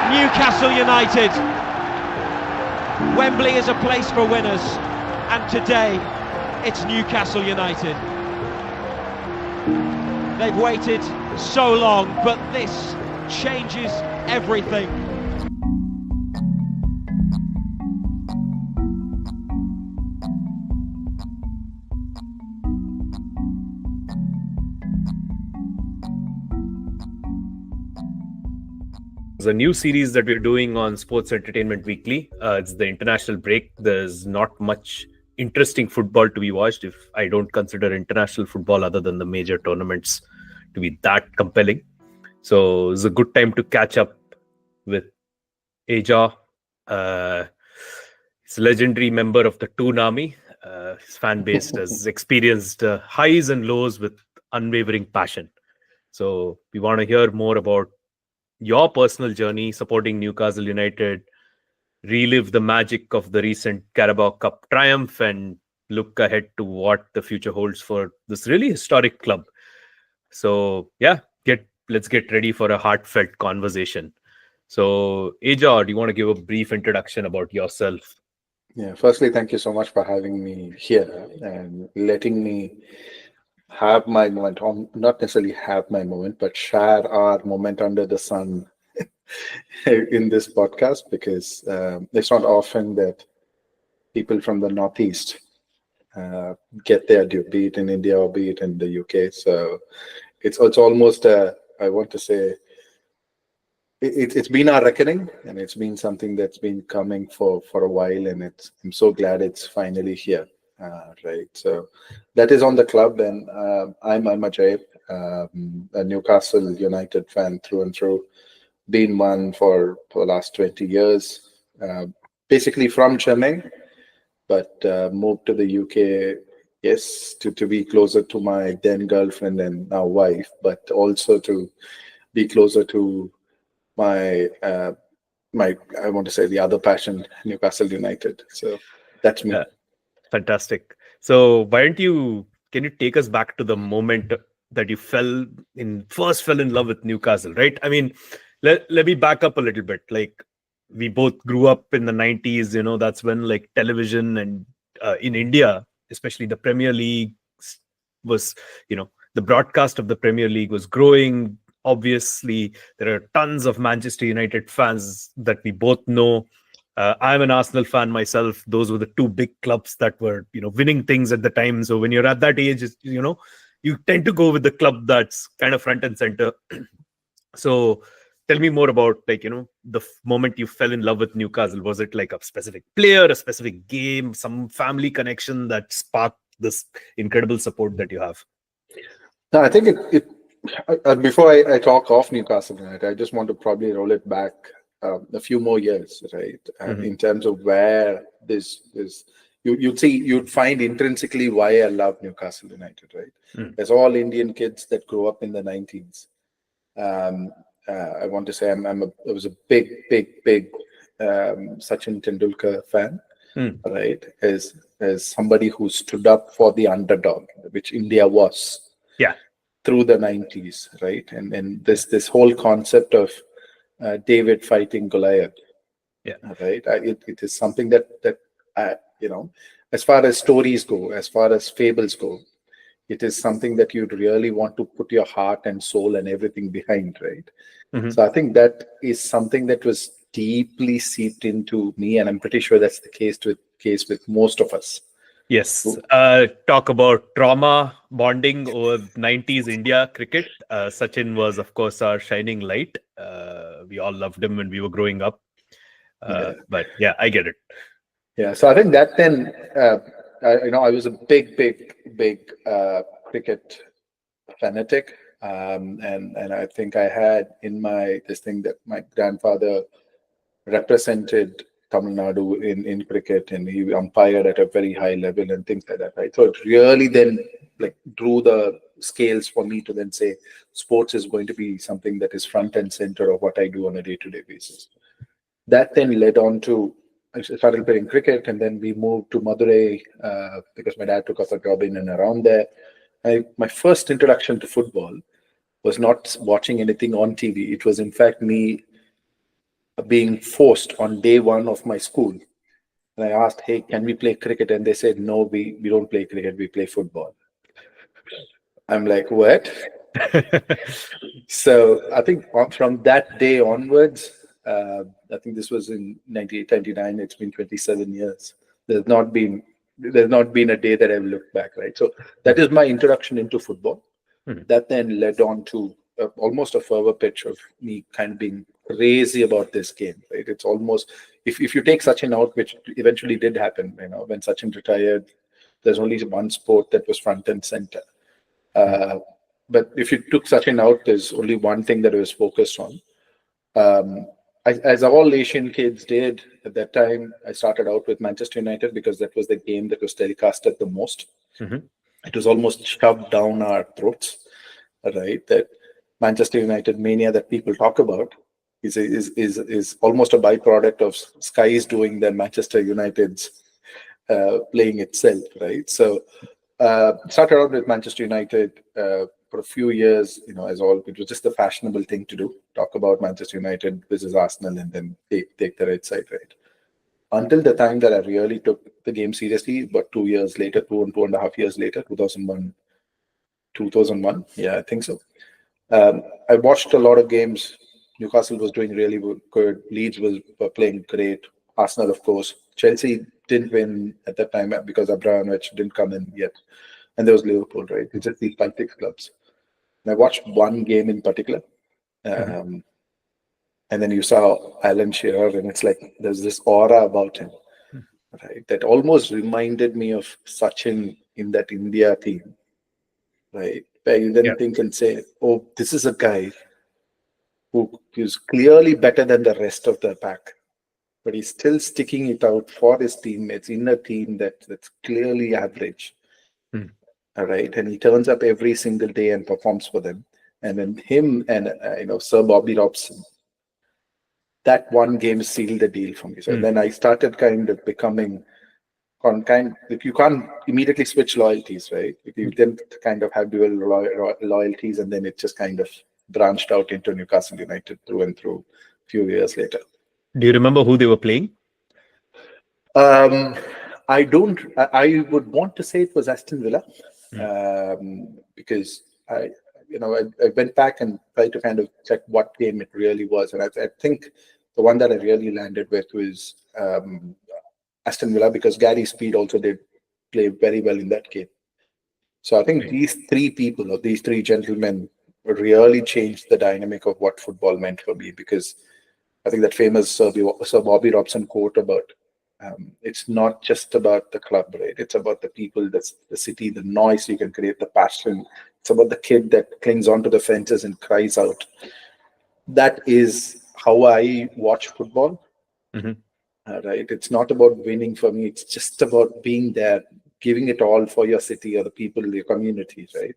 Newcastle United. Wembley is a place for winners, and today it's Newcastle United. They've waited so long, but this changes everything. There's a new series that we're doing on Sports Entertainment Weekly. It's the international break. There's not much interesting football to be watched if I don't consider international football other than the major tournaments to be that compelling. So it's a good time to catch up with Ajay. He's a legendary member of the Toon Army. His fan base has experienced highs and lows with unwavering passion. So we want to hear more about your personal journey supporting Newcastle United, relive the magic of the recent Carabao Cup triumph, and look ahead to what the future holds for this really historic club. So yeah, let's get ready for a heartfelt conversation. So Ajay, do you want to give a brief introduction about yourself? Yeah, firstly, thank you so much for having me here and letting me have my moment, or not necessarily have my moment, but share our moment under the sun in this podcast, because it's not often that people from the Northeast get their due, be it in India or be it in the UK. So it's almost, I want to say, it's been our reckoning, and it's been something that's been coming for a while, and I'm so glad it's finally here. Right, so that is on the club, and I'm Ajay, a Newcastle United fan through and through, been one for the last 20 years, basically from Chennai, but moved to the UK, yes, to be closer to my then girlfriend and now wife, but also to be closer to my I want to say the other passion, Newcastle United. So that's me. Fantastic. So can you take us back to the moment that you first fell in love with Newcastle, right? I mean, let me back up a little bit. Like, we both grew up in the 90s, that's when like television and in India, especially the Premier League was, the broadcast of the Premier League was growing. Obviously, there are tons of Manchester United fans that we both know. I'm an Arsenal fan myself. Those were the two big clubs that were, winning things at the time. So when you're at that age, you tend to go with the club that's kind of front and center. So tell me more about the moment you fell in love with Newcastle. Was it like a specific player, a specific game, some family connection that sparked this incredible support that you have? No, I think before I talk off Newcastle United, I just want to probably roll it back a few more years, right? In terms of where you'd find intrinsically why I love Newcastle United, right? There's all Indian kids that grew up in the 90s. I want to say I was a big Sachin Tendulkar fan, right? As somebody who stood up for the underdog, which India was, through the 90s, right? And this whole concept of David fighting Goliath, right? It is something that as far as stories go, as far as fables go, it is something that you'd really want to put your heart and soul and everything behind, right? So I think that is something that was deeply seeped into me, and I'm pretty sure that's the case with most of us. Yes. Talk about trauma bonding over 90s India cricket. Sachin was, of course, our shining light. We all loved him when we were growing up. But yeah, I get it. Yeah. So I think that then, I was a big cricket fanatic. And I think I had in this thing that my grandfather represented Tamil Nadu in cricket, and he umpired at a very high level and things like that, right? So it really then drew the scales for me to then say sports is going to be something that is front and center of what I do on a day-to-day basis. That then led on to, I started playing cricket, and then we moved to Madurai because my dad took up a job in and around there. My first introduction to football was not watching anything on TV. It was in fact me being forced on day one of my school. And I asked, hey, can we play cricket? And they said, no, we don't play cricket, we play football. I'm like, what? So I think from that day onwards, I think this was in 1999. It's been 27 years. There's not been there's not been a day that I've looked back. Right. So that is my introduction into football. That then led on to almost a fervor pitch of me kind of being crazy about this game. Right. It's almost if you take Sachin out, which eventually did happen. When Sachin retired, there's only one sport that was front and center. But if you took Sachin out, there's only one thing that I was focused on. As all Asian kids did at that time, I started out with Manchester United because that was the game that was telecasted the most. It was almost shoved down our throats, right? That Manchester United mania that people talk about is almost a byproduct of Sky's doing their Manchester United's playing itself, right? So started out with Manchester United for a few years, as all it was just the fashionable thing to do. Talk about Manchester United versus Arsenal and then take the right side, right? Until the time that I really took the game seriously, but 2 years later, 2.5 years later, 2001, yeah, I think so. I watched a lot of games. Newcastle was doing really good. Leeds were playing great. Arsenal, of course. Chelsea didn't win at that time because Abramovich didn't come in yet. And there was Liverpool, right? It's just these 5-6 clubs. And I watched one game in particular. And then you saw Alan Shearer, and it's like there's this aura about him, right? That almost reminded me of Sachin in that India team, right? Where you then think and say, oh, this is a guy who is clearly better than the rest of the pack, but he's still sticking it out for his teammates in a team that's clearly average. All right. And he turns up every single day and performs for them. And then him and, Sir Bobby Robson, that one game sealed the deal for me. So then I started kind of becoming if you can't immediately switch loyalties, right? If you then kind of have dual loyalties, and then it just kind of branched out into Newcastle United through and through a few years later. Do you remember who they were playing? I don't. I would want to say it was Aston Villa, because I went back and tried to kind of check what game it really was, and I think the one that I really landed with was Aston Villa, because Gary Speed also did play very well in that game. So I think these three people, or these three gentlemen, really changed the dynamic of what football meant for me, because I think that famous Sir Bobby Robson quote about it's not just about the club, right? It's about the people, the city, the noise you can create, the passion. It's about the kid that clings onto the fences and cries out. That is how I watch football. Right? It's not about winning for me. It's just about being there, giving it all for your city or the people, your communities, right?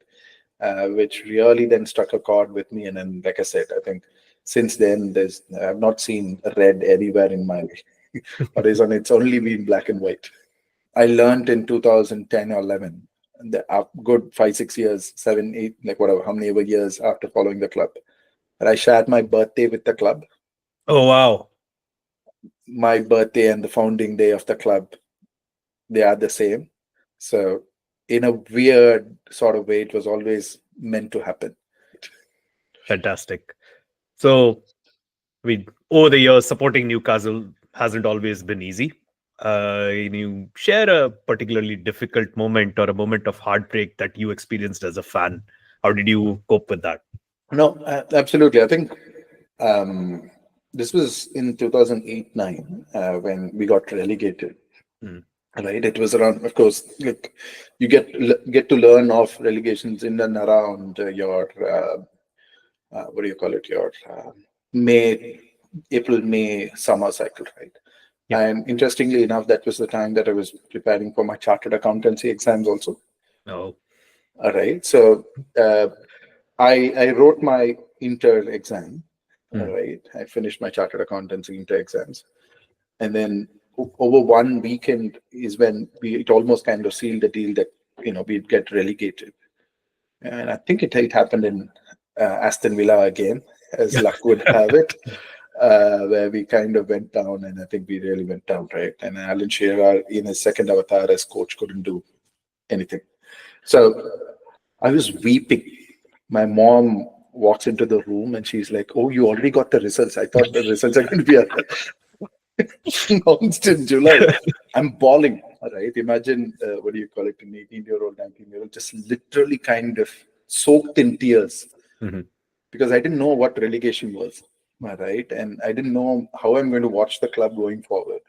Which really then struck a chord with me. And then, like I said, I think since then, I've not seen red anywhere in my horizon. It's only been black and white. I learned in 2010 or 11, good 5-6 years, 7, 8, like whatever, how many ever years after following the club, that I shared my birthday with the club. Oh, wow. My birthday and the founding day of the club, they are the same. So in a weird sort of way, it was always meant to happen. Fantastic. So, over the years, supporting Newcastle hasn't always been easy. Can you share a particularly difficult moment or a moment of heartbreak that you experienced as a fan? How did you cope with that? No, absolutely. I think this was in 2008-9 when we got relegated. Right, it was around. Of course, like, you get to learn of relegations in and around your what do you call it? Your April-May summer cycle, right? And interestingly enough, that was the time that I was preparing for my chartered accountancy exams also. Oh, all right. So I wrote my inter exam. All right, I finished my chartered accountancy inter exams, and then over one weekend is when it almost kind of sealed the deal that we'd get relegated. And I think it happened in Aston Villa again, as luck would have it. where we kind of went down, and I think we really went down, right? And Alan Shearer, in his second avatar as coach, couldn't do anything. So I was weeping. My mom walks into the room and she's like, "Oh, you already got the results. I thought the results are going to be announced in July." I'm bawling, right? Imagine, what do you call it, an 18-year-old, 19-year-old, just literally kind of soaked in tears Mhm. because I didn't know what relegation was, right? And I didn't know how I'm going to watch the club going forward.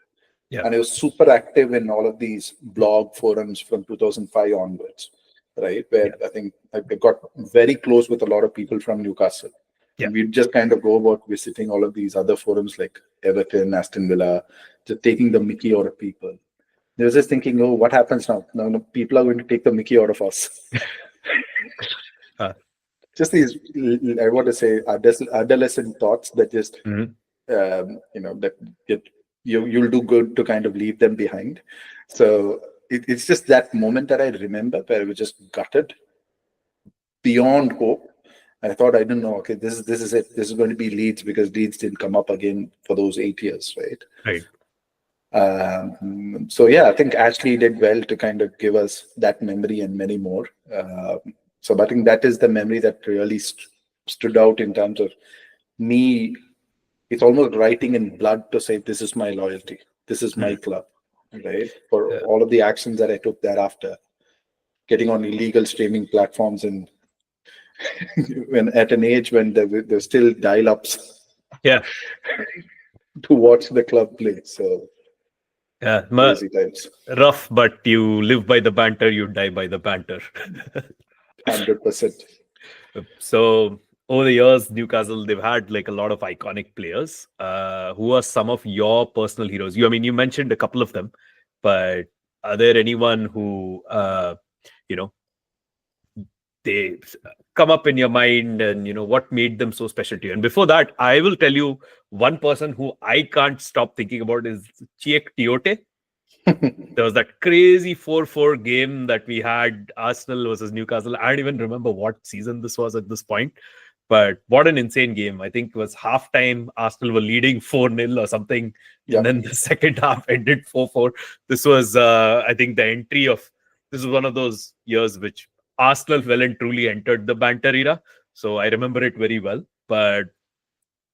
Yeah. And I was super active in all of these blog forums from 2005 onwards, right? Where I think I got very close with a lot of people from Newcastle. Yeah. And we'd just kind of go about visiting all of these other forums like Everton, Aston Villa, just taking the mickey out of people. They were just thinking, oh, what happens now? No, people are going to take the mickey out of us. Uh, Just these, I want to say, adolescent thoughts that just, mhm. that you'll do good to kind of leave them behind. So it's just that moment that I remember where I was just gutted beyond hope. I thought, I didn't know, okay, this is it. This is going to be Leeds, because Leeds didn't come up again for those 8 years, right? Right. So yeah, I think Ashley did well to kind of give us that memory and many more. So I think that is the memory that really stood out in terms of me. It's almost writing in blood to say, this is my loyalty, this is my club, right? For Yeah. all of the actions that I took thereafter, getting on illegal streaming platforms, and when at an age when there's still dial-ups Yeah. to watch the club play. So Yeah. crazy times. Rough, but you live by the banter, you die by the banter. 100%. So over the years, Newcastle, they've had like a lot of iconic players. Who are some of your personal heroes? You mentioned a couple of them, but are there anyone who you know they come up in your mind, and what made them so special to you? And before that, I will tell you one person who I can't stop thinking about is Chiek Tiote. There was that crazy 4-4 game that we had, Arsenal versus Newcastle. I don't even remember what season this was at this point, but what an insane game. I think it was halftime. Arsenal were leading 4-0 or something. Yep. And then the second half ended 4-4. This was, I think, this is one of those years which Arsenal well and truly entered the banter era. So I remember it very well. But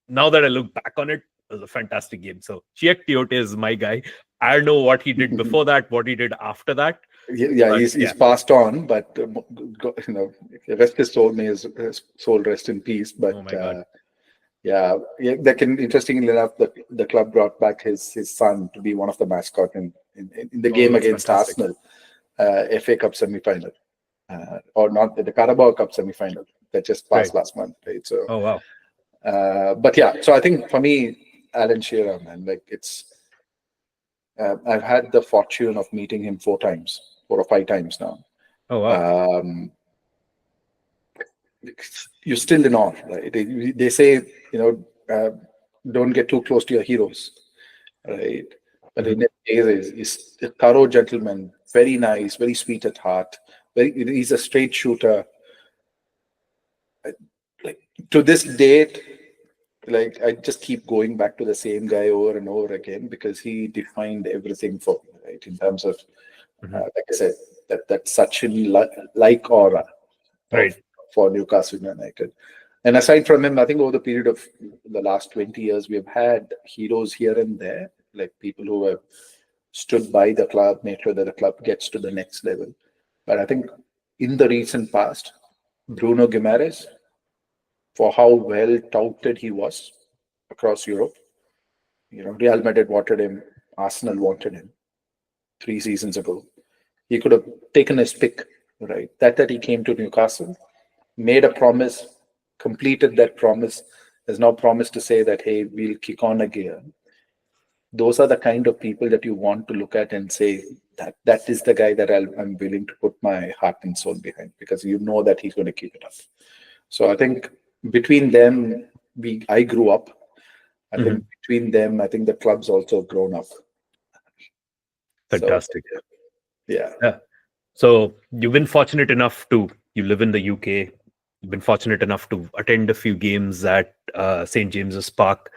now that I look back on it, it was a fantastic game. So Chiek Tiote is my guy. I don't know what he did before that, what he did after that. Yeah, But, he's passed on, but the rest his soul, may his soul rest in peace. But oh my God. yeah, that can, interestingly enough, the club brought back his son to be one of the mascot in the game that's against fantastic. Arsenal, FA Cup semi-final, or not the Carabao Cup semi-final that just passed Right. last month, right? So, Oh, wow. but yeah, so I think for me, Alan Shearer, man, like I've had the fortune of meeting him 4 or 5 times now. Oh, wow. You're still in awe, right? They say, don't get too close to your heroes, right? But in that case, he's a thorough gentleman, very nice, very sweet at heart. He's a straight shooter. Like, to this date, like, I just keep going back to the same guy over and over again, because he defined everything for me, right? In terms of, like I said, that such a like aura Right. for Newcastle United. And aside from him, I think over the period of the last 20 years, we have had heroes here and there, like people who have stood by the club, made sure that the club gets to the next level. But I think in the recent past, Bruno Guimaraes, for how well touted he was across Europe, Real Madrid wanted him, Arsenal wanted him 3 seasons ago. He could have taken his pick, right? That he came to Newcastle, made a promise, completed that promise, has now promised to say that, hey, we'll kick on again. Those are the kind of people that you want to look at and say that is the guy that I'm willing to put my heart and soul behind, because you know that he's going to keep it up. So I think between them, I grew up. I think between them, I think the club's also grown up. Fantastic. So, yeah. So you've been fortunate enough you live in the UK. been fortunate enough to attend a few games at St. James's Park.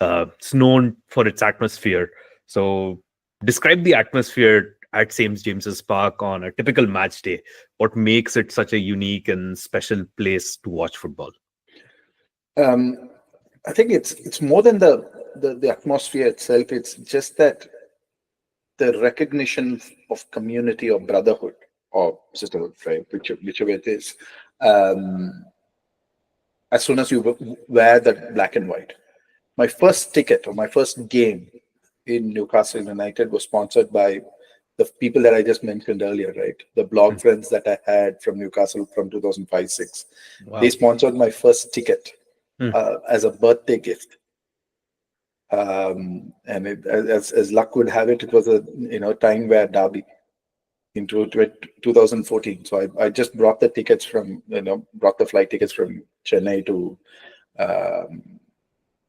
It's known for its atmosphere. So, describe the atmosphere at St. James's Park on a typical match day. What makes it such a unique and special place to watch football? I think it's more than the atmosphere itself. It's just that the recognition of community or brotherhood or sisterhood, right? Whichever it is. As soon as you wear that black and white. My first ticket or my first game in Newcastle United was sponsored by the people that I just mentioned earlier, right? The blog friends that I had from Newcastle from 2005-06. Wow. They sponsored my first ticket Hmm. as a birthday gift. And as luck would have it, it was a time where Derby into 2014. So I just brought the tickets from brought the flight tickets from Chennai to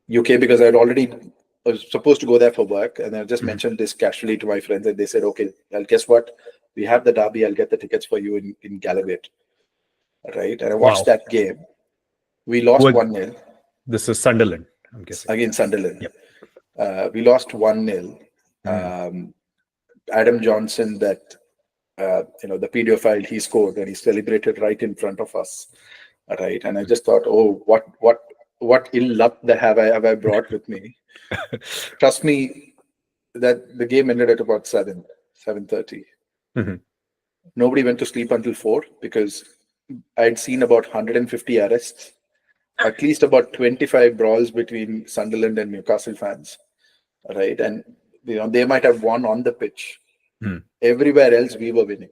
UK because I was supposed to go there for work, and I just mentioned this casually to my friends, and they said, "Okay, well, guess what? We have the Derby. I'll get the tickets for you in Gallowgate." Right, and I watched that game. We lost 1-0. This is Sunderland, I'm guessing. Against Sunderland. Yep. We lost 1-0. Adam Johnson, that the pedophile, he scored and he celebrated right in front of us. Right, and I just thought, oh, what ill luck that have I brought with me. Trust me, that the game ended at about 7:30. Nobody went to sleep until 4 because I'd seen about 150 arrests, at least about 25 brawls between Sunderland and Newcastle fans, right? And they might have won on the pitch. Everywhere else, we were winning.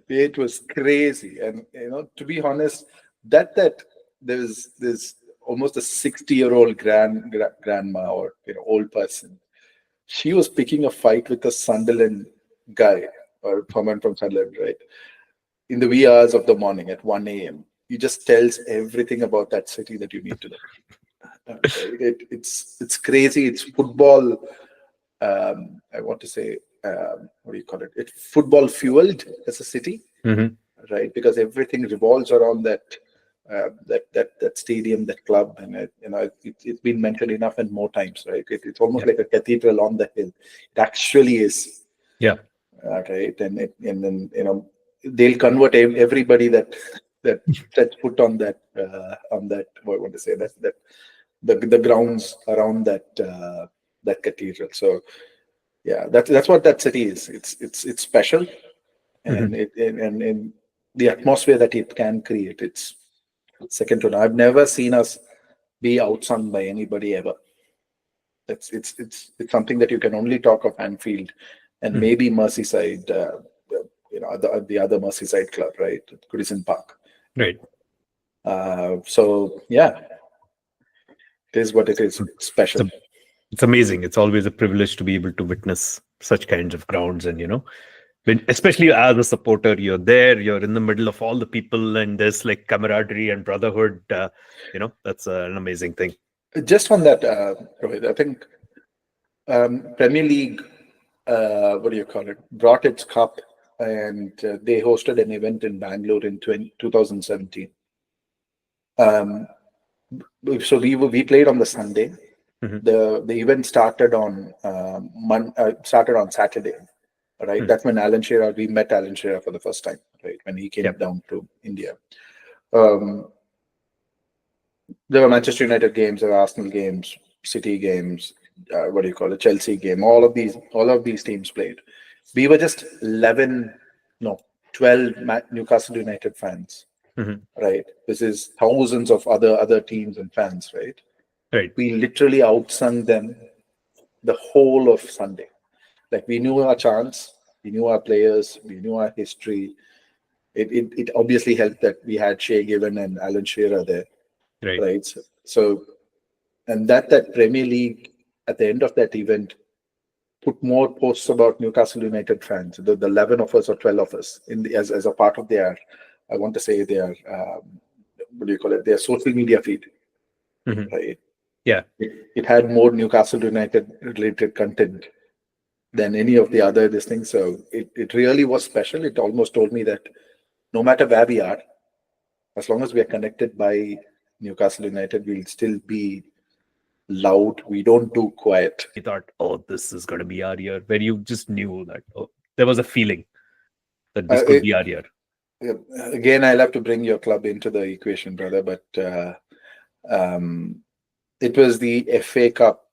It was crazy, and to be honest, that there's almost a 60-year-old grandma or old person. She was picking a fight with a Sunderland guy or someone from Sunderland, right? In the wee hours of the morning at 1 a.m. He just tells everything about that city that you need to know. It's crazy. It's football. I want to say, what do you call it? It's football fueled as a city, right? Because everything revolves around that stadium, that club, and it's been mentioned enough and more times, right? It's almost like a cathedral on the hill. It actually is. Yeah. Right, and then they'll convert everybody that sets foot on that what I want to say that the grounds around that cathedral. So yeah, that's what that city is. It's special, and and the atmosphere that it can create, it's second to none. I've never seen us be outsung by anybody ever. It's something that you can only talk of Anfield and maybe Merseyside, the other Merseyside club, right? Goodison Park. Right. So yeah, it is what it is. Special. It's amazing. It's always a privilege to be able to witness such kinds of grounds, and especially as a supporter, you're there, you're in the middle of all the people, and there's like camaraderie and brotherhood. That's an amazing thing. Just on that, Rohit, I think Premier League, what do you call it, brought its cup, and they hosted an event in Bangalore in 2017. So we played on the Sunday. The event started on Saturday, right? That's when we met Alan Shearer for the first time, right? When he came down to India. There were Manchester United games, there were Arsenal games, City games, Chelsea game. All of these teams played. We were just 12 Newcastle United fans, right? This is thousands of other teams and fans, right? Right. We literally outsung them the whole of Sunday. Like, we knew our chants, we knew our players, we knew our history. It obviously helped that we had Shea Given and Alan Shearer there. Right. So, and that Premier League at the end of that event put more posts about Newcastle United fans, the 11 of us or 12 of us as a part of their, I want to say their, their social media feed. Right. Yeah. It had more Newcastle United related content than any of the other things. So it really was special. It almost told me that no matter where we are, as long as we are connected by Newcastle United, we'll still be loud. We don't do quiet. You thought, oh, this is going to be our year, where you just knew that, oh, there was a feeling that this Uh, could it, be our year. Again, I'll have to bring your club into the equation, brother. But um, it was the FA Cup,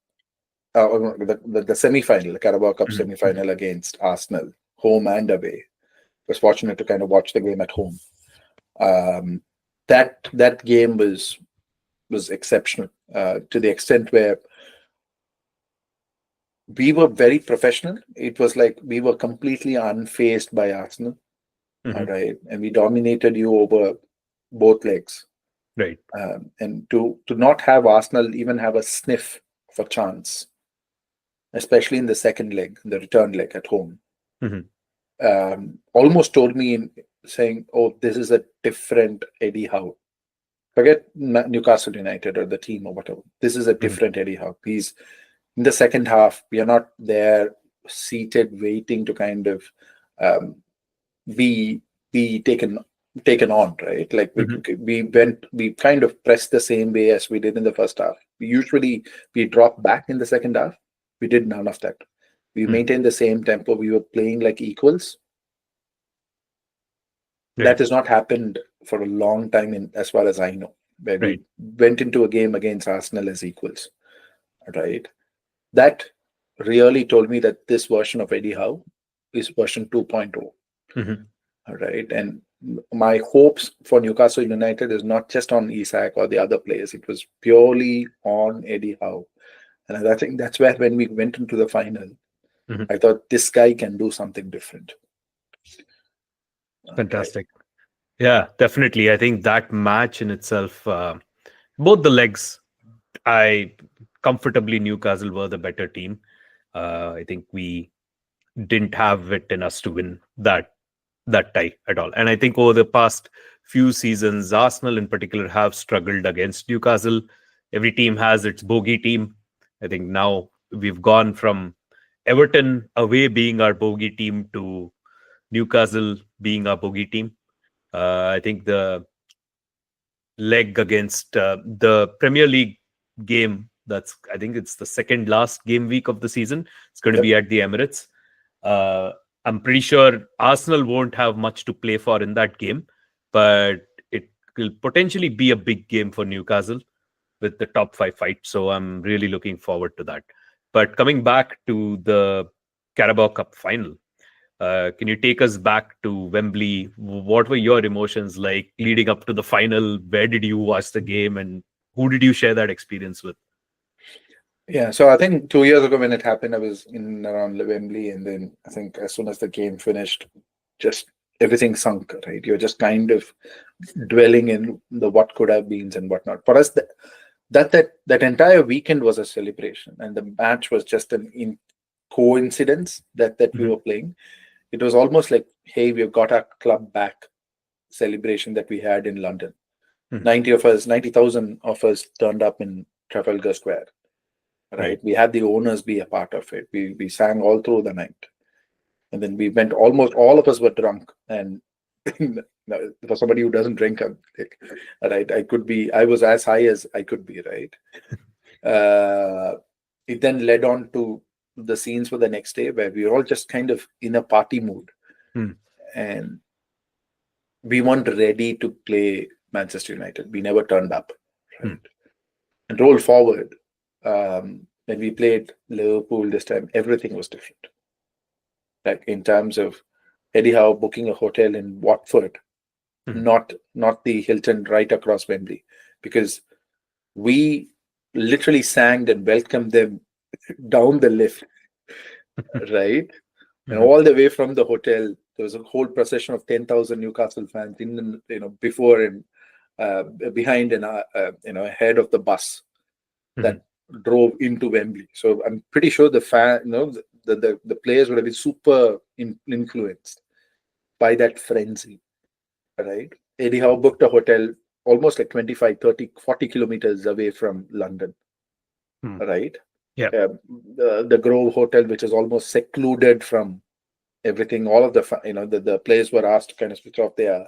the semi-final, the Carabao Cup Mhm. semi-final against Arsenal, home and away. Was fortunate to kind of watch the game at home. That game was exceptional to the extent where we were very professional. It was like we were completely unfazed by Arsenal, all Mhm. right, and we dominated you over both legs. Right. And to not have Arsenal even have a sniff of a chance, especially in the second leg, the return leg at home, Mhm. almost told me in saying, "Oh, this is a different Eddie Howe." Forget Newcastle United or the team or whatever. This is a Mhm. different Eddie Howe. He's in the second half. We are not there seated waiting to kind of um, be taken on, right? Like Mhm. we kind of pressed the same way as we did in the first half. We dropped back in the second half. We did none of that. We Mhm. maintained the same tempo. We were playing like equals. That Right. has not happened for a long time, in as far as I know, where Right. we went into a game against Arsenal as equals, right? That really told me that this version of Eddie Howe is version 2.0. Mhm. All right. And my hopes for Newcastle United is not just on Isak or the other players. It was purely on Eddie Howe. And I think that's where when we went into the final, Mhm. I thought this guy can do something different. Okay. Fantastic. Yeah, definitely. I think that match in itself, both the legs, I comfortably Newcastle were the better team. I think we didn't have it in us to win that tie at all. And I think over the past few seasons, Arsenal in particular have struggled against Newcastle. Every team has its bogey team. I think now we've gone from Everton away being our bogey team to Newcastle being our bogey team. I think the leg against the Premier League game, that's, I think it's the second last game week of the season. It's going to Yep. be at the Emirates. Uh, I'm pretty sure Arsenal won't have much to play for in that game, but it will potentially be a big game for Newcastle with the top five fight. So I'm really looking forward to that. But coming back to the Carabao Cup final, can you take us back to Wembley? What were your emotions like leading up to the final? Where did you watch the game, and who did you share that experience with? Yeah. So I think 2 years ago when it happened, I was in around Wembley. And then I think as soon as the game finished, just everything sunk, right? You're just kind of dwelling in the what could have beens and whatnot. For us, that entire weekend was a celebration, and the match was just an in coincidence that we Mhm. were playing. It was almost like, hey, we've got our club back celebration that we had in London. Mhm. 90,000 of us turned up in Trafalgar Square. Right. Right, we had the owners be a part of it. We sang all through the night, and then we went. Almost all of us were drunk, and for somebody who doesn't drink, I'm like, right, I was as high as I could be, right? It then led on to the scenes for the next day where we were all just kind of in a party mood, Mm. and we weren't ready to play Manchester United. We never turned up, Mm. right? And roll forward, when we played Liverpool this time, everything was different. Like in terms of Eddie Howe booking a hotel in Watford, Mhm. not the Hilton right across Wembley, because we literally sang and welcomed them down the lift, right? And Mhm. all the way from the hotel, there was a whole procession of 10,000 Newcastle fans in, before and behind and ahead of the bus Mhm. that drove into Wembley. So I'm pretty sure the players would have been super influenced by that frenzy, right? Eddie Howe booked a hotel almost like 25, 30, 40 kilometers away from London, Mm. right? Yeah. The Grove Hotel, which is almost secluded from everything. All of the players were asked to kind of switch off their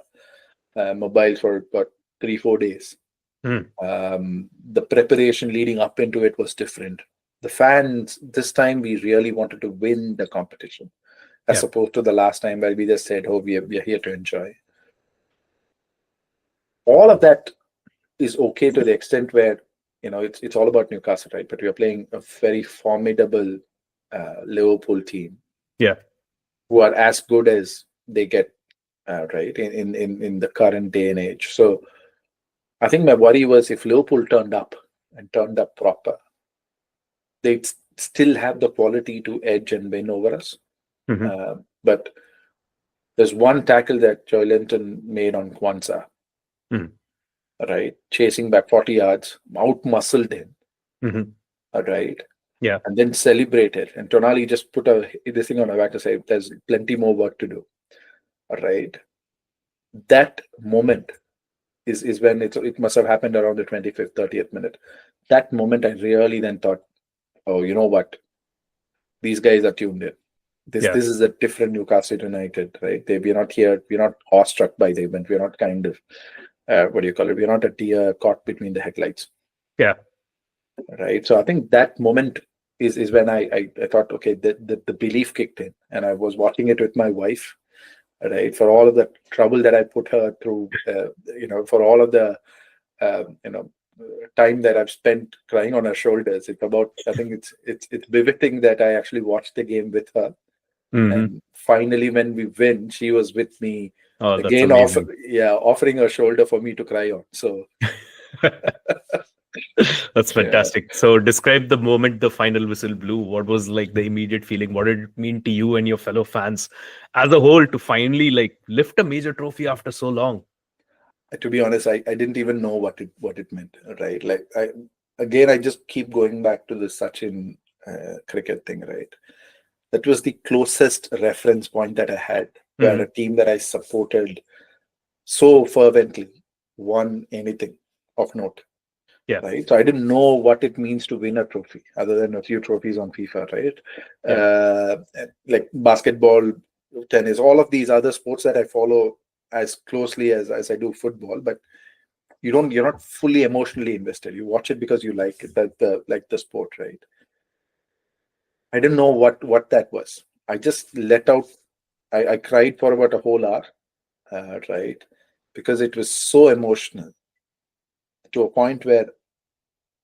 mobile for about 3-4 days. The preparation leading up into it was different. The fans, this time we really wanted to win the competition, as opposed to the last time where we just said, oh, we are here to enjoy. All of that is okay to the extent where, it's all about Newcastle, right? But we are playing a very formidable Liverpool team, who are as good as they get, right, in the current day and age. So I think my worry was if Liverpool turned up and turned up proper, they'd still have the quality to edge and win over us. But there's one tackle that Joe Linton made on Kwanzaa, right? Chasing back 40 yards, out-muscled him, right? Yeah. And then celebrated. And Tonali just put this thing on my back to say, there's plenty more work to do, right? That moment is when it must have happened around the 25th, 30th minute. That moment, I really then thought, oh, you know what? These guys are tuned in. This is a different Newcastle United, right? We're not here. We're not awestruck by the event. We're not kind of, what do you call it? We're not a deer caught between the headlights. Yeah. Right. So I think that moment is when I thought, okay, the belief kicked in, and I was watching it with my wife, right? For all of the trouble that I put her through, for all of the, time that I've spent crying on her shoulders. It's about, I think it's befitting that I actually watched the game with her. And finally, when we win, she was with me again, offering her shoulder for me to cry on. So that's fantastic. So describe the moment the final whistle blew. What was like the immediate feeling? What did it mean to you and your fellow fans as a whole to finally like lift a major trophy after so long? To be honest, I didn't even know what it meant, right? Like I just keep going back to the Sachin cricket thing, right? That was the closest reference point that I had, where a team that I supported so fervently won anything of note. Yeah. Right. So I didn't know what it means to win a trophy, other than a few trophies on FIFA, right? Like basketball, tennis, all of these other sports that I follow as closely as I do football, but you're not fully emotionally invested. You watch it because you like it, the sport, right? I didn't know what that was. I just let out. I cried for about a whole hour, right? Because it was so emotional, to a point where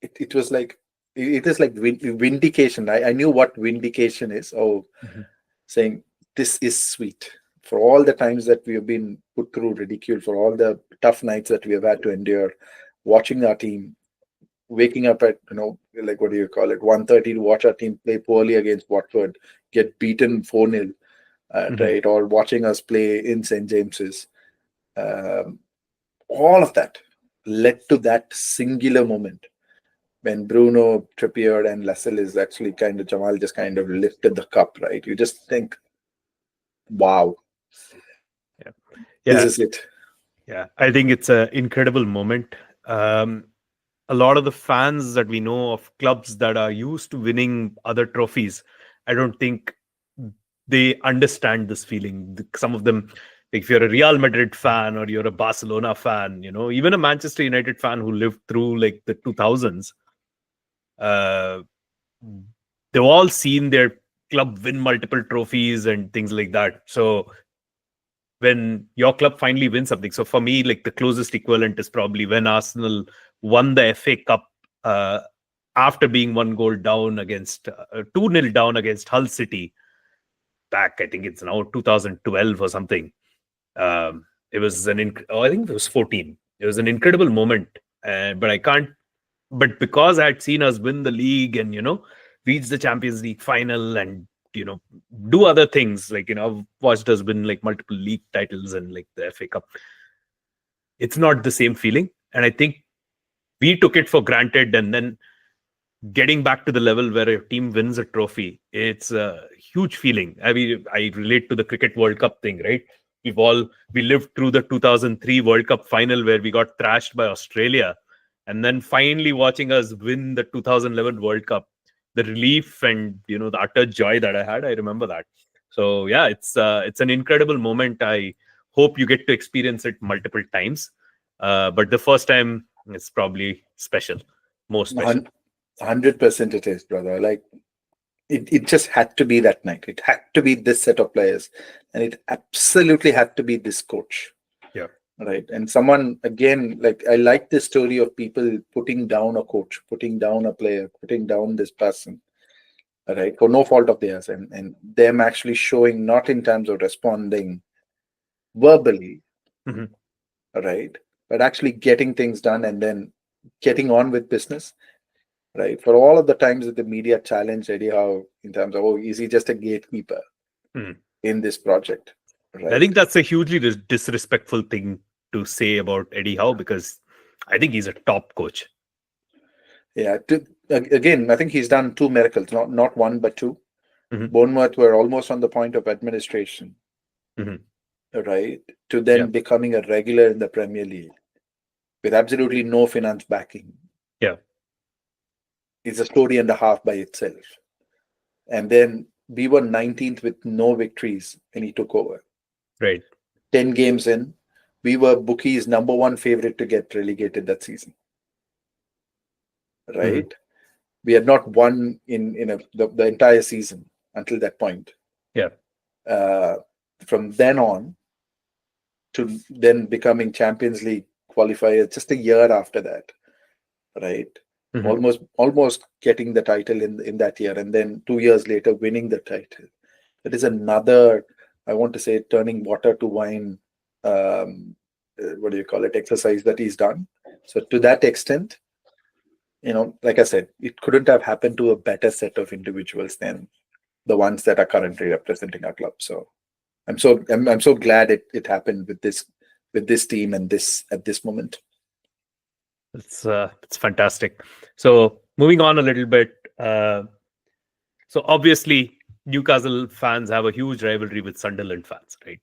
it was like, it is like vindication. I knew what vindication is. Saying this is sweet for all the times that we have been put through ridicule, for all the tough nights that we have had to endure, watching our team, waking up at, like, what do you call it, 1:30 to watch our team play poorly against Watford, get beaten 4-0, right? Or watching us play in St. James's. All of that led to that singular moment when Bruno, Trippier, and Lascelles is actually Jamal just kind of lifted the cup, right? You just think, wow. This is it. Yeah, I think it's an incredible moment. A lot of the fans that we know of clubs that are used to winning other trophies, I don't think they understand this feeling. Some of them, like if you're a Real Madrid fan or you're a Barcelona fan, even a Manchester United fan who lived through like the 2000s, they've all seen their club win multiple trophies and things like that. So when your club finally wins something, so for me, like the closest equivalent is probably when Arsenal won the FA Cup after being 1 goal down against 2-0 down against Hull City back, I think it's now 2012 or something. It was I think it was 14. It was an incredible moment, but because I had seen us win the league and reach the Champions League final and do other things, like I've watched us win like multiple league titles and like the FA Cup, it's not the same feeling. And I think we took it for granted, and then getting back to the level where a team wins a trophy, it's a huge feeling. I mean, I relate to the Cricket World Cup thing, right? We lived through the 2003 World Cup final where we got thrashed by Australia, and then finally watching us win the 2011 World Cup, the relief and the utter joy that I had, I remember that. So yeah, it's an incredible moment. I hope you get to experience it multiple times. But the first time is probably special, more special. 100% it is, brother. Like it just had to be that night. It had to be this set of players, and it absolutely had to be this coach. Yeah. Right. And someone, again, like I like this story of people putting down a coach, putting down a player, putting down this person, right, for no fault of theirs, and them actually showing, not in terms of responding verbally, Mhm. right, but actually getting things done and then getting on with business. Right. For all of the times that the media challenged Eddie Howe in terms of, oh, is he just a gatekeeper Mhm. in this project? I Right. think that's a hugely disrespectful thing to say about Eddie Howe, because I think he's a top coach. Yeah. Again, I think he's done two miracles, not one, but two. Mhm. Bournemouth were almost on the point of administration, Mhm. right, to then Yeah. becoming a regular in the Premier League with absolutely no finance backing. Yeah. It's a story and a half by itself. And then we were 19th with no victories, and he took over. Right. 10 games in, we were bookies' number one favorite to get relegated that season. Right? We had not won in the entire season until that point. Yeah. From then on to then becoming Champions League qualifier just a year after that, right? Mhm. Almost getting the title in that year, and then 2 years later winning the title. That is another, I want to say, turning water to wine. What do you call it? Exercise that he's done. So to that extent, like I said, it couldn't have happened to a better set of individuals than the ones that are currently representing our club. So I'm so glad it happened with this team and this at this moment. It's fantastic. So moving on a little bit. So obviously Newcastle fans have a huge rivalry with Sunderland fans, right?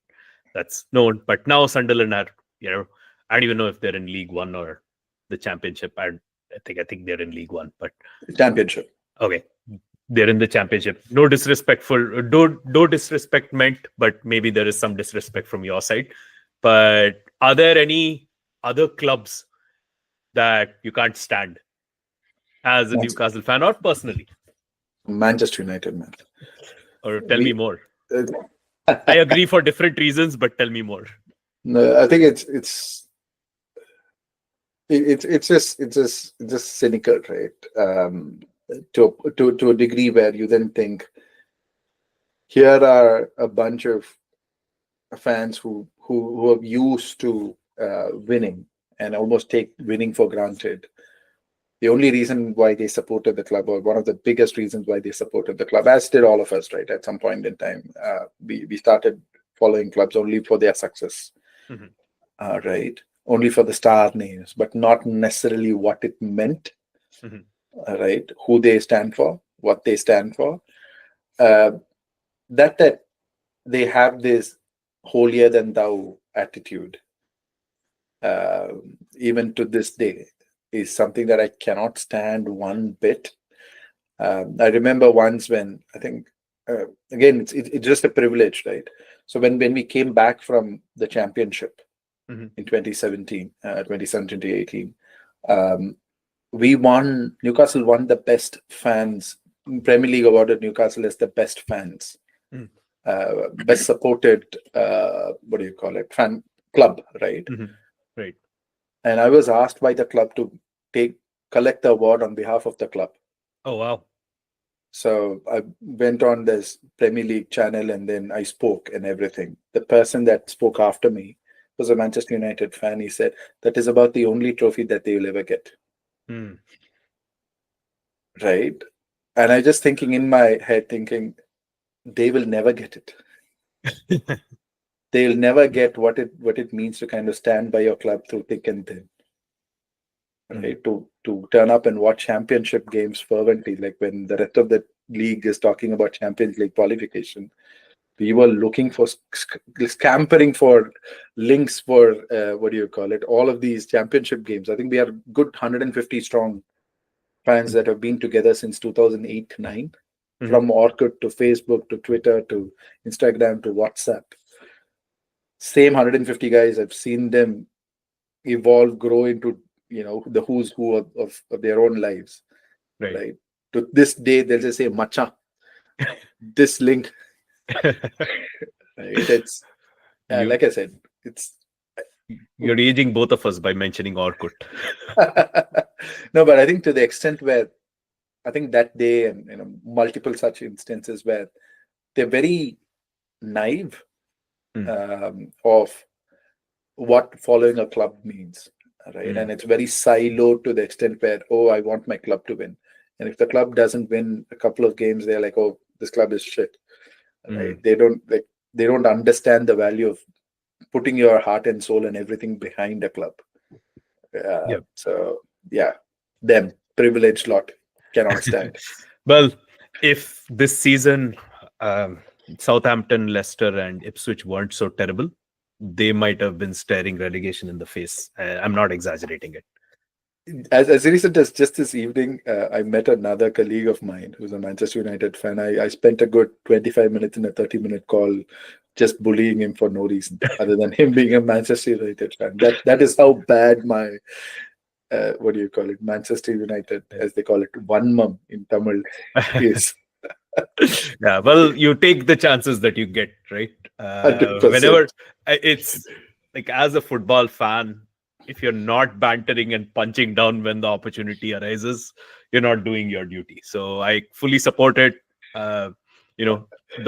That's known. But now Sunderland are, I don't even know if they're in League One or the Championship. I think they're in League One, but Championship. okay, they're in the Championship. No disrespect meant, but maybe there is some disrespect from your side. But are there any other clubs that you can't stand as a Newcastle fan, or personally? Manchester United, man. Or tell me more. Uh, I agree for different reasons, but tell me more. No, I think it's just cynical, right? To a degree where you then think, here are a bunch of fans who are used to winning and almost take winning for granted. The only reason why they supported the club, or one of the biggest reasons why they supported the club, as did all of us, right? At some point in time, we started following clubs only for their success, right? Only for the star names, but not necessarily what it meant, right? Who they stand for, what they stand for. That they have this holier than thou attitude, even to this day, is something that I cannot stand one bit. I remember once when I think, again, it's just a privilege, right? So when we came back from the championship in 2017, 2018, Newcastle won the best fans. Premier League awarded Newcastle as the best fans, best supported, what do you call it, fan club, right? Right. And I was asked by the club to collect the award on behalf of the club. Oh, wow. So I went on this Premier League channel and then I spoke and everything. The person that spoke after me was a Manchester United fan. He said, that is about the only trophy that they will ever get. Right? And I just thinking in my head, thinking, they will never get it. They'll never get what it means to kind of stand by your club through thick and thin. Right? To turn up and watch championship games fervently, like when the rest of the league is talking about Champions League qualification, we were looking for scampering for links for what do you call it, all of these championship games. I think we are good 150 strong fans that have been together since 2008-9, from Orkut to Facebook to Twitter to Instagram to WhatsApp. same 150 guys, I've seen them evolve, grow into, the who's who of their own lives, Right. right? To this day, they'll just say, Macha, this link, right? It's, you like I said, it's, you're aging both of us by mentioning Orkut. no, but I think to the extent where I think that day and multiple such instances where they're very naive of what following a club means, right? And it's very siloed to the extent where, oh, I want my club to win, and if the club doesn't win a couple of games, they're like, oh, this club is shit, right? They don't understand the value of putting your heart and soul and everything behind a club. Yep. So yeah, them privileged lot cannot stand. Well, if this season Southampton, Leicester, and Ipswich weren't so terrible, they might have been staring relegation in the face. I'm not exaggerating it. As recent as just this evening, I met another colleague of mine who's a Manchester United fan. I spent a good 25 minutes in a 30-minute call just bullying him for no reason other than him being a Manchester United fan. That is how bad my what do you call it? Manchester United, as they call it, one mum in Tamil is. Yeah, well, you take the chances that you get, right? 100%. Whenever it's like, as a football fan, if you're not bantering and punching down when the opportunity arises, you're not doing your duty. So I fully support it. The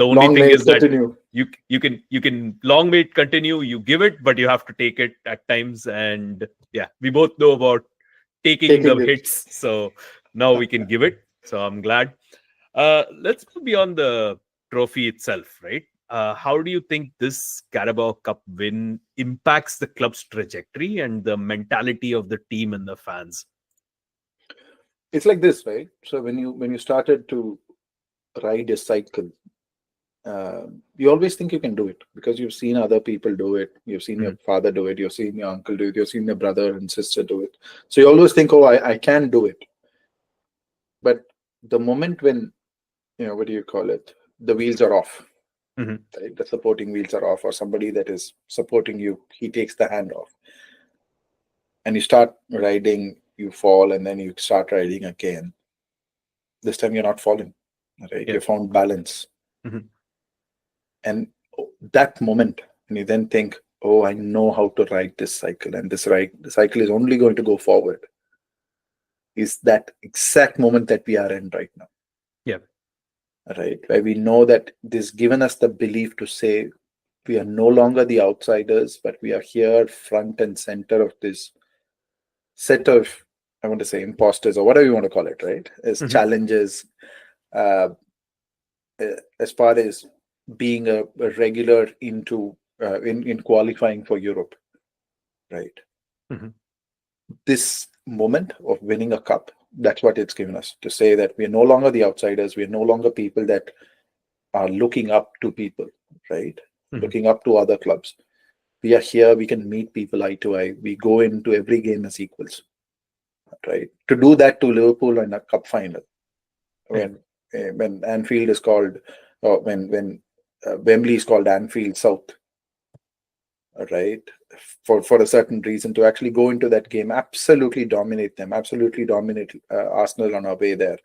only Long thing may it is that continue. you can long may it continue. You give it, but you have to take it at times. And yeah, we both know about taking the it. hits. So now we can give it. So I'm glad. Let's go beyond the trophy itself, right? How do you think this Carabao Cup win impacts the club's trajectory and the mentality of the team and the fans? It's like this, right? So when you started to ride a cycle, you always think you can do it because you've seen other people do it. You've seen your father do it. You've seen your uncle do it. You've seen your brother and sister do it. So you always think, oh, I can do it. But the moment when, what do you call it? The wheels are off. Right? The supporting wheels are off, or somebody that is supporting you, he takes the hand off. And you start riding, you fall, and then you start riding again. This time you're not falling, right? Yeah. You found balance. And that moment, and you then think, oh, I know how to ride this cycle, and the cycle is only going to go forward, is that exact moment that we are in right now. Yeah. Right? Where we know that this given us the belief to say we are no longer the outsiders, but we are here front and center of this set of, I want to say, imposters or whatever you want to call it, right? As challenges, as far as being a regular into in qualifying for Europe, right? This moment of winning a cup, that's what it's given us, to say that we are no longer the outsiders. We are no longer people that are looking up to people, right? Looking up to other clubs. We are here. We can meet people eye to eye. We go into every game as equals, right? To do that to Liverpool in a cup final, when Anfield is called, or when Wembley is called Anfield South, right? For a certain reason, to actually go into that game, absolutely dominate them, absolutely dominate Arsenal on our way there.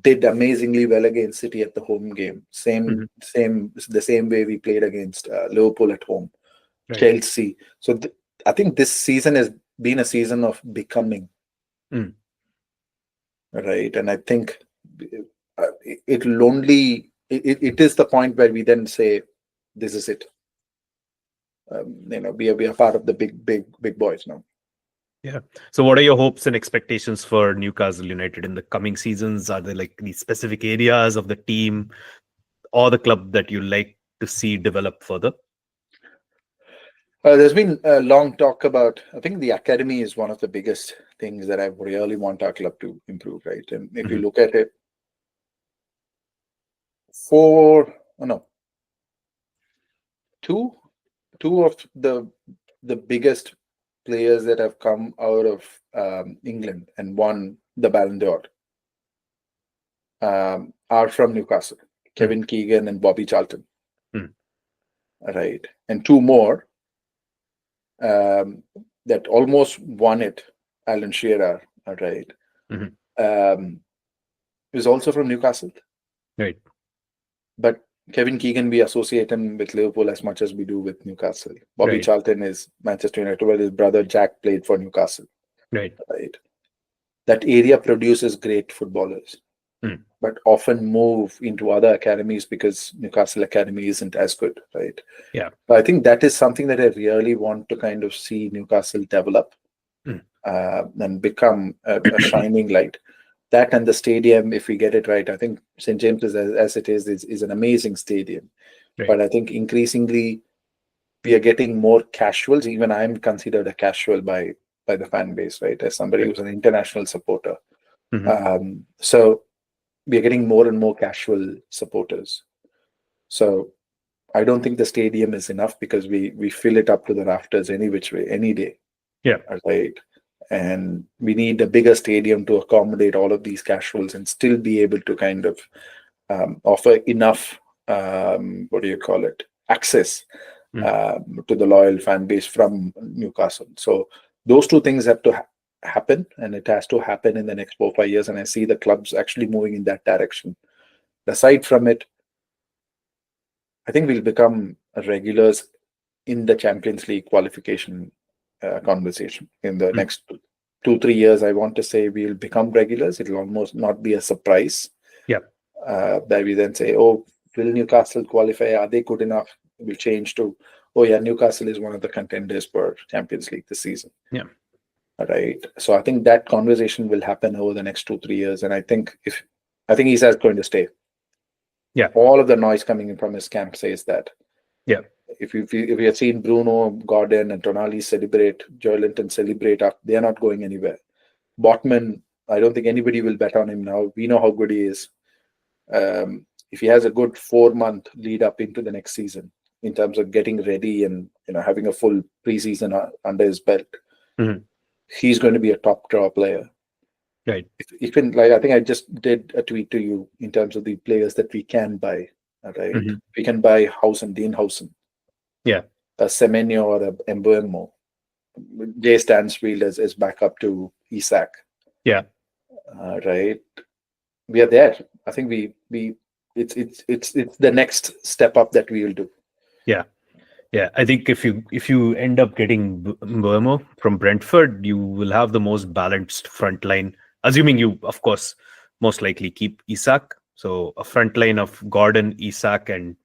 Did amazingly well against City at the home game. The same way we played against Liverpool at home, right. Chelsea. So I think this season has been a season of becoming, right? And I think it'll only it is the point where we then say, this is it. We are part of the big boys now. Yeah. So what are your hopes and expectations for Newcastle United in the coming seasons? Are there like these specific areas of the team or the club that you like to see develop further? There's been a long talk about, I think the academy is one of the biggest things that I really want our club to improve, right? And if you look at it, two of the biggest players that have come out of England and won the Ballon d'Or are from Newcastle. Kevin Keegan and Bobby Charlton. right? And two more that almost won it. Alan Shearer, right? Mhm. Is also from Newcastle, Right. but Kevin Keegan, we associate him with Liverpool as much as we do with Newcastle. Bobby Right. Charlton is Manchester United, where his brother Jack played for Newcastle, Right. right? That area produces great footballers, Mm. but often move into other academies because Newcastle Academy isn't as good, right? Yeah. So I think that is something that I really want to kind of see Newcastle develop Mm. and become a shining light. That and the stadium, if we get it right, I think St. James, as it is an amazing stadium. Right. But I think increasingly we are getting more casuals. Even I'm considered a casual by the fan base, right? As somebody Right. who's an international supporter. Mhm. So we are getting more and more casual supporters. So I don't think the stadium is enough because we fill it up to the rafters any which way, any day. Yeah. Right. And we need a bigger stadium to accommodate all of these casuals and still be able to kind of offer enough, what do you call it, access Mm. to the loyal fan base from Newcastle. So those two things have to happen, and it has to happen in the next 4 or 5 years. And I see the clubs actually moving in that direction. Aside from it, I think we'll become regulars in the Champions League qualification conversation in the Mm. next 2 3 years. I want to say we'll become regulars. It'll almost not be a surprise Yeah. that we then say, "Oh, will Newcastle qualify? Are they good enough?" We'll change to, "Oh yeah, Newcastle is one of the contenders for Champions League this season." Yeah. Right. So I think that conversation will happen over the next 2 3 years, and I think he's going to stay. Yeah. All of the noise coming in from his camp says that. Yeah. If you have seen Bruno, Gordon, and Tonali celebrate, Joelinton celebrate, they are not going anywhere. Botman, I don't think anybody will bet on him now. We know how good he is. If he has a good 4 month lead up into the next season in terms of getting ready and having a full preseason under his belt, Mhm. he's going to be a top draw player. Right. Even like I think I just did a tweet to you in terms of the players that we can buy. Right, Mhm. we can buy Hausen, Dean Hausen, Yeah. a Semenyo or a Embuemo. Jay Stansfield as backup to Isak. Yeah. Right, we are there. I think we it's the next step up that we will do. Yeah. Yeah. I think if you end up getting Mbeumo from Brentford, you will have the most balanced front line, assuming you, of course, most likely keep Isak. So a front line of Gordon, Isak, and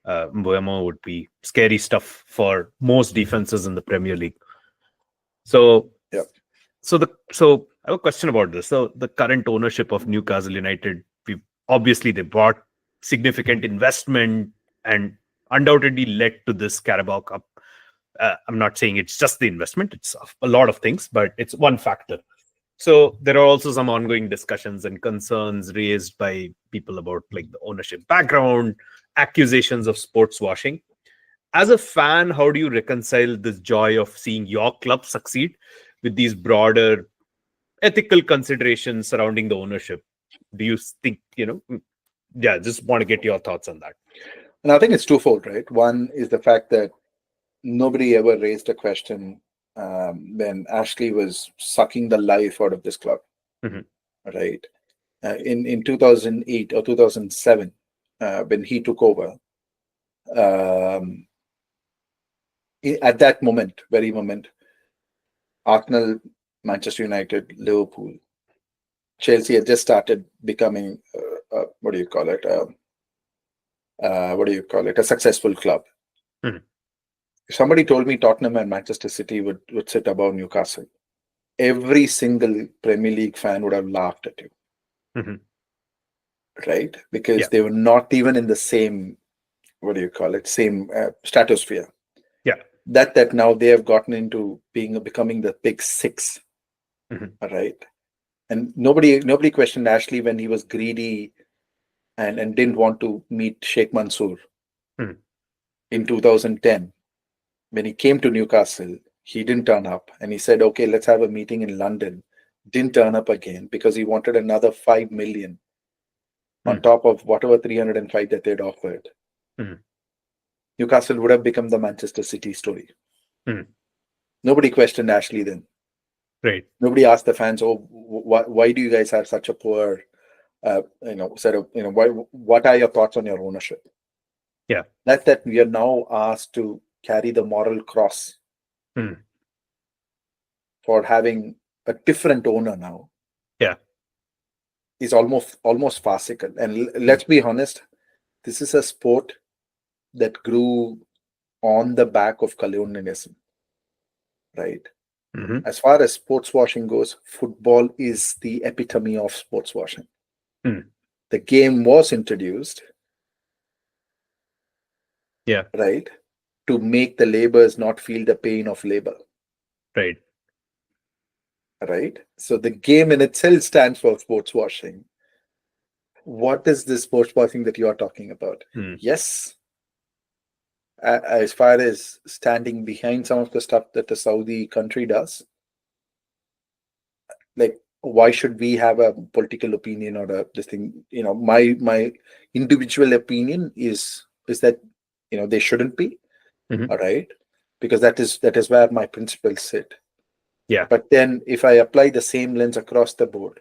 Mbeumo would be scary stuff for most defenses in the Premier League. So, Yeah. so I have a question about this. So the current ownership of Newcastle United, obviously they brought significant investment and undoubtedly led to this Carabao Cup. I'm not saying it's just the investment; it's a lot of things, but it's one factor. So there are also some ongoing discussions and concerns raised by people about like the ownership background, accusations of sports washing. As a fan, how do you reconcile this joy of seeing your club succeed with these broader ethical considerations surrounding the ownership? Do you think, yeah, just want to get your thoughts on that. And I think it's twofold, right? One is the fact that nobody ever raised a question when Ashley was sucking the life out of this club, Mhm. right? In 2008 or 2007, when he took over, um, at that moment, very moment, Arsenal, Manchester United, Liverpool, Chelsea had just started becoming what do you call it? A successful club. Mhm. If somebody told me Tottenham and Manchester City would sit above Newcastle, every single Premier League fan would have laughed at you, Mhm. right? Because Yeah. they were not even in the same, same stratosphere. Yeah. That now they have gotten into becoming the big six, Mhm. right? And nobody questioned Ashley when he was greedy and didn't want to meet Sheikh Mansour Mhm. in 2010. When he came to Newcastle, he didn't turn up, and he said, "Okay, let's have a meeting in London." Didn't turn up again because he wanted another 5 million on Mhm. top of whatever 305 that they'd offered. Mhm. Newcastle would have become the Manchester City story. Hmm. Nobody questioned Ashley then. Right. Nobody asked the fans, "Oh, why do you guys have such a poor, set of, what are your thoughts on your ownership?" Yeah. That we are now asked to carry the moral cross Hmm. for having a different owner now. Yeah. Is almost farcical. And let's be honest, this is a sport that grew on the back of colonialism, right? Hmm. As far as sports washing goes, football is the epitome of sports washing. Hmm. The game was introduced, Yeah. right, to make the laborers not feel the pain of labor, Right. right? So the game in itself stands for sports washing. What is this sports washing that you are talking about? Hmm. Yes, as far as standing behind some of the stuff that the Saudi country does, like, why should we have a political opinion or this thing? My individual opinion is that they shouldn't be. Hmm. All right, because that is where my principles sit. Yeah. But then if I apply the same lens across the board,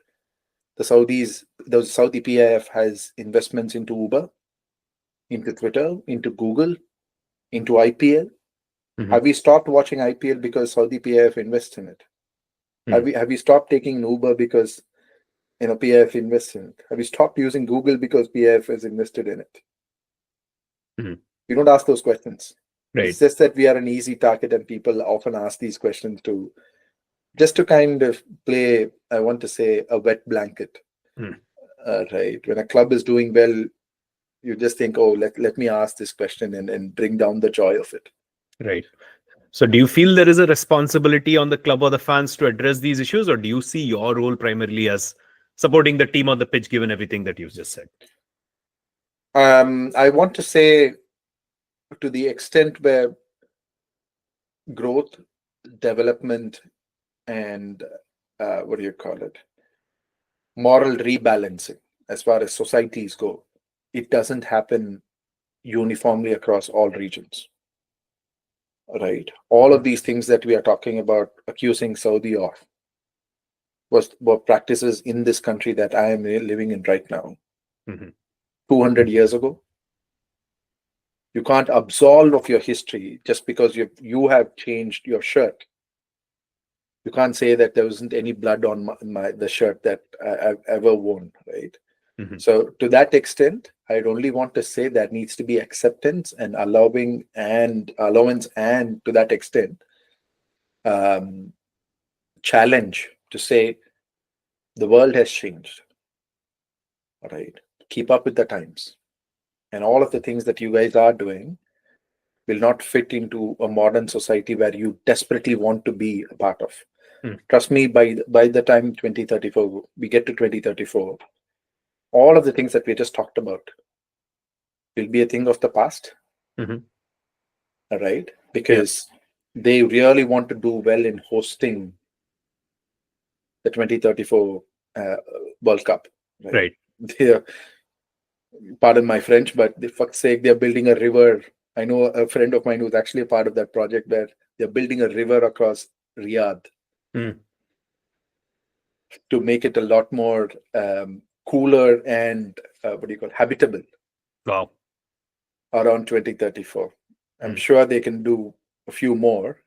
the Saudi PIF has investments into Uber, into Twitter, into Google, into IPL. Hmm. Have we stopped watching IPL because Saudi PIF invests in it? Have we stopped taking Uber because PIF invests in it? Have we stopped using Google because PIF has invested in it? Hmm. We don't ask those questions. Right. It's just that we are an easy target, and people often ask these questions just to kind of play, I want to say, a wet blanket. Hmm. Right. When a club is doing well, you just think, oh, let me ask this question and bring down the joy of it. Right. So do you feel there is a responsibility on the club or the fans to address these issues, or do you see your role primarily as supporting the team on the pitch, given everything that you've just said? I want to say, to the extent where growth, development, and what do you call it? Moral rebalancing, as far as societies go, it doesn't happen uniformly across all regions. Right. All of these things that we are talking about, accusing Saudi of, were practices in this country that I am living in right now. Hmm. 200 years ago. You can't absolve of your history just because you have changed your shirt. You can't say that there wasn't any blood on the shirt that I've ever worn, right? Hmm. So to that extent, I'd only want to say that needs to be acceptance and allowance, and to that extent, challenge to say the world has changed. All right, keep up with the times, and all of the things that you guys are doing will not fit into a modern society where you desperately want to be a part of. Trust me, by the time 2034, we get to 2034, all of the things that we just talked about will be a thing of the past. Hmm. Right? Because they really want to do well in hosting the 2034 World Cup. Right. They're, pardon my French, but the fuck's sake, they're building a river. I know a friend of mine who's actually a part of that project where they're building a river across Riyadh to make it a lot more cooler and habitable. Wow. Around 2034. I'm sure they can do a few more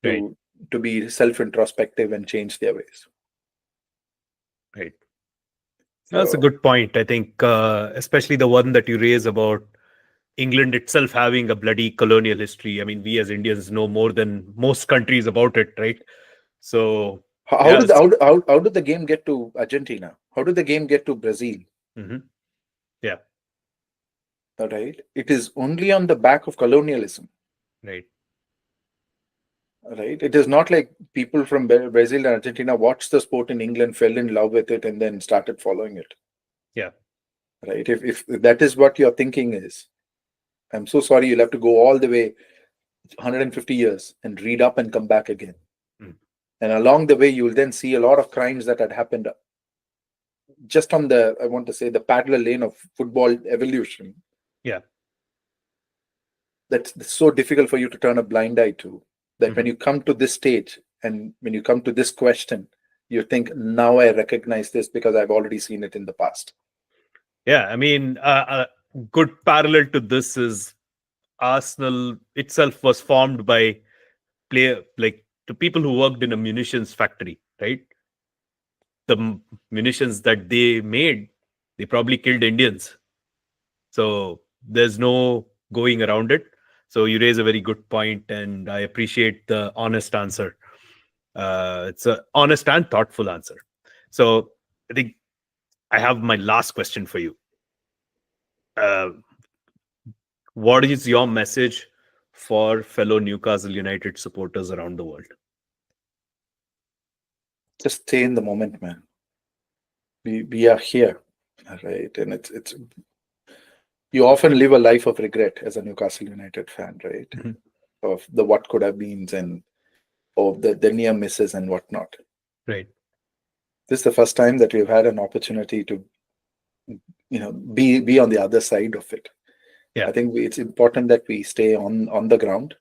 to be self-introspective and change their ways. Right. That's a good point. I think, especially the one that you raise about England itself having a bloody colonial history. I mean, we as Indians know more than most countries about it, right? So, how did the game get to Argentina? How did the game get to Brazil? Mm-hmm. Yeah. All right. It is only on the back of colonialism. Right. Right. It is not like people from Brazil and Argentina watched the sport in England, fell in love with it, and then started following it. Yeah. Right. If that is what your thinking is, I'm so sorry. You'll have to go all the way 150 years and read up and come back again. And along the way, you will then see a lot of crimes that had happened just on I want to say, the parallel lane of football evolution. Yeah. that's so difficult for you to turn a blind eye to, that when Mhm. you come to this stage and when you come to this question, you think, now I recognize this because I've already seen it in the past. Yeah, I mean, good parallel to this is Arsenal itself was formed by the people who worked in a munitions factory, right? The munitions that they made, they probably killed Indians. So there's no going around it. So you raise a very good point, and I appreciate the honest answer. It's an honest and thoughtful answer. So I think I have my last question for you. Uh, what is your message for fellow Newcastle United supporters around the world? Just stay in the moment, man. We are here, right? And it's you often live a life of regret as a Newcastle United fan, right? Mhm. Of the what could have beens and of the near misses and whatnot. Right. This is the first time that we've had an opportunity to, be on the other side of it. Yeah. I think it's important that we stay on the ground,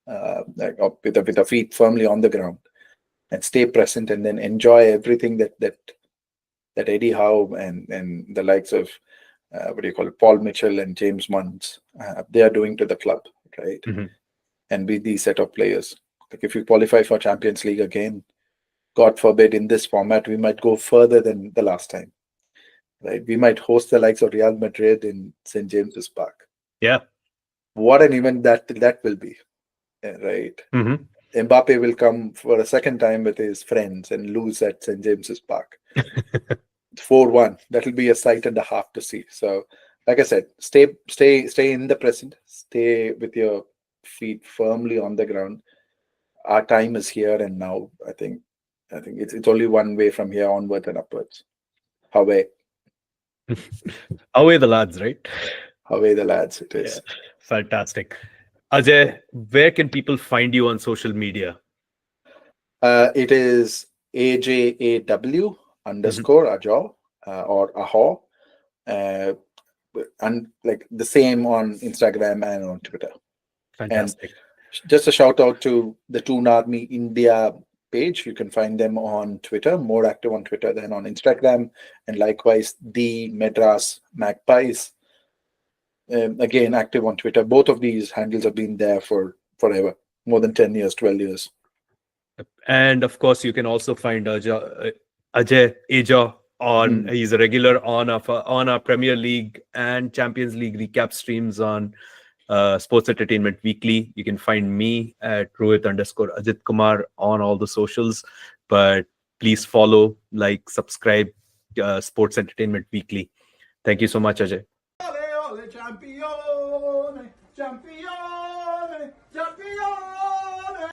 with our feet firmly on the ground, and stay present, and then enjoy everything that Eddie Howe and the likes of what do you call it, Paul Mitchell and James Munns, they are doing to the club, right? Mhm. And be these set of players. Like if you qualify for Champions League again, God forbid, in this format, we might go further than the last time, right? We might host the likes of Real Madrid in St. James's Park. Yeah. What an event that will be, right? Mhm. Mbappe will come for a second time with his friends and lose at St. James's Park. 4-1. That'll be a sight and a half to see. So, like I said, stay in the present. Stay with your feet firmly on the ground. Our time is here and now. I think it's only one way from here onwards and upwards. Away, Away the lads, right? away the lads. It Yeah. is. Fantastic. Ajay, where can people find you on social media? It is AJAW Mhm. underscore Ajaw, or Ahaw, uh, and like the same on Instagram and on Twitter. And Fantastic. just a shout out to the Toon Army India page. You can find them on Twitter, more active on Twitter than on Instagram, and likewise the Madras Magpies, again active on Twitter. Both of these handles have been there for forever, more than 10 years, 12 years. And of course, you can also find Ajay Aja on. Mm. He's a regular on our Premier League and Champions League recap streams on Sports Entertainment Weekly. You can find me at Rohit underscore Ajitkumar on all the socials. But please follow, like, subscribe, Sports Entertainment Weekly. Thank you so much, Ajay. Ole, ole, champion, champion.